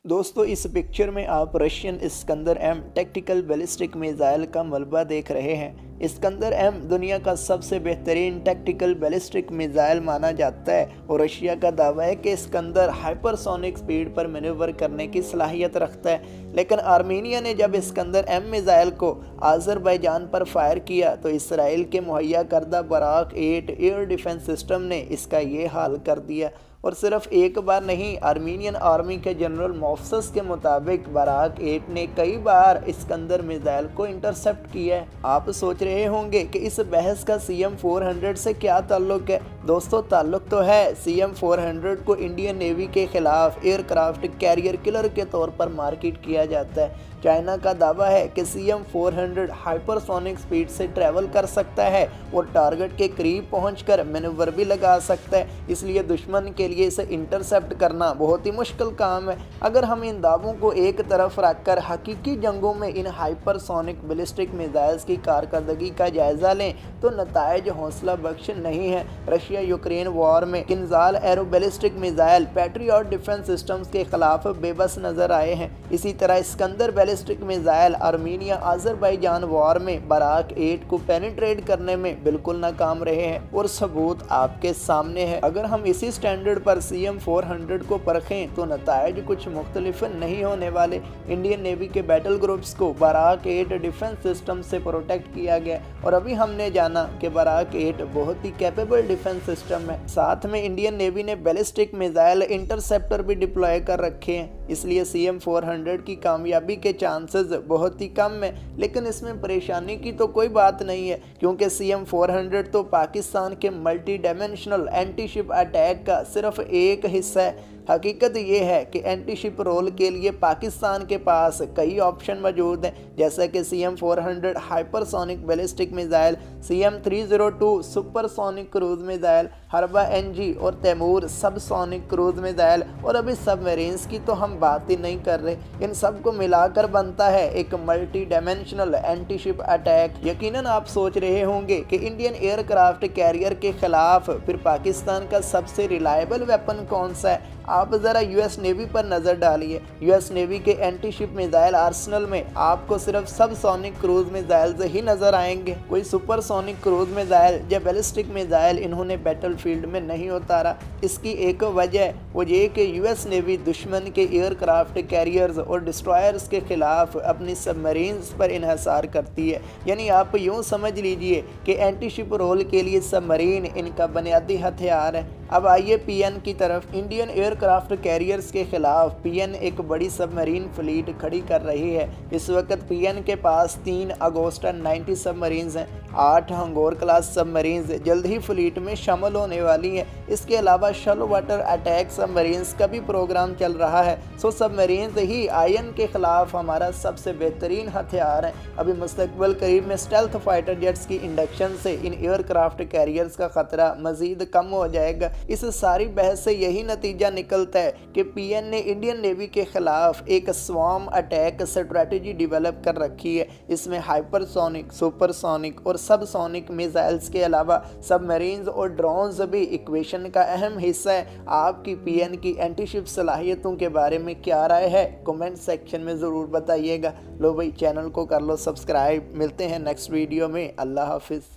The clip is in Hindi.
दोस्तों इस पिक्चर में आप Russian Iskander M tactical ballistic missile का मलबा देख रहे हैं। इस्कंदर एम दुनिया का सबसे बेहतरीन टैक्टिकल बैलिस्टिक मिसाइल माना जाता है और रशिया का दावा है कि इस्कंदर हाइपरसोनिक स्पीड पर मैन्यूवर करने की सलाहियत रखता है। लेकिन आर्मीनिया ने जब इस्कंदर एम मिसाइल को आज़रबाईजान पर फायर किया तो इसराइल के मुहैया करदा बराक 8 एयर डिफेंस सिस्टम ने इसका ये हाल कर दिया। और सिर्फ एक बार नहीं, आर्मीनियन आर्मी के जनरल मोफसस के मुताबिक बराक 8 ने कई बार इस्कंदर मिसाइल को इंटरसेप्ट किया है। आप सोच रहे होंगे कि इस बहस का CM-400 से क्या ताल्लुक है। दोस्तों ताल्लुक तो है। CM-400 को इंडियन नेवी के खिलाफ एयरक्राफ्ट कैरियर किलर के तौर पर मार्केट किया जाता है। चाइना का दावा है कि CM-400 हाइपरसोनिक स्पीड से ट्रैवल कर सकता है और टारगेट के करीब पहुंचकर मैन्यूवर भी लगा सकता है, इसलिए दुश्मन के लिए इसे इंटरसेप्ट करना बहुत ही मुश्किल काम है। अगर हम इन दावों को एक तरफ रखकर हकीकी जंगों में इन हाइपरसोनिक बैलिस्टिक मिसाइल्स की कारकर्दगी का जायजा लें तो नतायज हौसला बख्श नहीं है। रशिया यूक्रेन वॉर में Kinzhal aero ballistic missile Patriot defence systems के खिलाफ बेबस नजर आए हैं। इसी तरह Iskander ballistic missile Armenia Azerbaijan war में बराक 8 को पेनिट्रेट करने में बिल्कुल नाकाम रहे हैं और सबूत आपके सामने है। अगर हम इसी स्टैंडर्ड पर CM-400 को परखें तो नतायज कुछ मुख्तलिफ नहीं होने वाले। इंडियन नेवी के बैटल ग्रुप्स को बराक 8 डिफेंस सिस्टम से प्रोटेक्ट किया गया और अभी हमने जाना कि बराक 8 बहुत ही कैपेबल डिफेंस सिस्टम है। साथ में इंडियन नेवी ने बैलिस्टिक मिसाइल इंटरसेप्टर भी डिप्लॉय कर रखे हैं, इसलिए CM-400 की कामयाबी के चांसेस बहुत ही कम है। लेकिन इसमें परेशानी की तो कोई बात नहीं है, क्योंकि CM-400 तो पाकिस्तान के multi dimensional anti ship attack का सिर्फ एक हिस्सा है। हकीकत ये है कि एंटी शिप रोल के लिए पाकिस्तान के पास कई ऑप्शन मौजूद हैं, जैसा कि CM-400 hypersonic ballistic missile, CM-302 supersonic cruise missile, हरबा NG और तैमूर सबसोनिक क्रूज मिसाइल, और अभी सबमरीन्स की तो हम बात ही नहीं कर रहे। इन सब को मिलाकर बनता है एक multi dimensional anti ship attack. यकीनन आप सोच रहे होंगे कि इंडियन एयरक्राफ्ट कैरियर के खिलाफ फिर पाकिस्तान का सबसे रिलायबल वेपन कौन सा है। आप ज़रा US नेवी पर नज़र डालिए। US नेवी के एंटी शिप मिसाइल आर्सेनल में आपको सिर्फ सबसोनिक क्रूज मिसाइल्स ही नज़र आएंगे। कोई सुपरसोनिक क्रूज मिसाइल या बैलिस्टिक मिसाइल इन्होंने बैटलफील्ड में नहीं उतारा। इसकी एक वजह वो ये कि US नेवी दुश्मन के एयरक्राफ्ट कैरियर्स और डिस्ट्रॉयर्स के खिलाफ अपनी सबमरीन्स पर इन्हसार करती है। यानी आप यूँ समझ लीजिए कि एंटी शिप रोल के लिए सबमरीन इनका बुनियादी हथियार है। अब आइए PN की तरफ। इंडियन एयरक्राफ्ट कैरियर्स के खिलाफ PN एक बड़ी सबमरीन फ्लीट खड़ी कर रही है। इस वक्त PN के पास 3 अगोस्टा 90 सबमरीन्स हैं। 8 हंगोर क्लास सबमरीन्स जल्द ही फ्लीट में शामिल होने वाली हैं। इसके अलावा शैलो वाटर अटैक सबमरीन्स का भी प्रोग्राम चल रहा है। सो सबमरीन्स ही आयन के खिलाफ हमारा सबसे बेहतरीन हथियार है। अभी मुस्तकबिल करीब में स्टेल्थ फाइटर जेट्स की इंडक्शन से इन एयरक्राफ्ट कैरियर्स का खतरा मजीद कम हो जाएगा। इस सारी बहस से यही नतीजा निकलता है कि PN ने इंडियन नेवी के खिलाफ एक स्वार्म अटैक स्ट्रेटजी डेवलप कर रखी है। इसमें हाइपरसोनिक, सुपरसोनिक और सबसोनिक मिसाइल्स के अलावा सबमरीन्स और ड्रोन्स भी इक्वेशन का अहम हिस्सा है। आपकी PN की एंटी शिप सलाहियतों के बारे में क्या राय है, कमेंट सेक्शन में ज़रूर बताइएगा। लो भाई, चैनल को कर लो सब्सक्राइब। मिलते हैं नेक्स्ट वीडियो में। अल्लाह हाफिज़।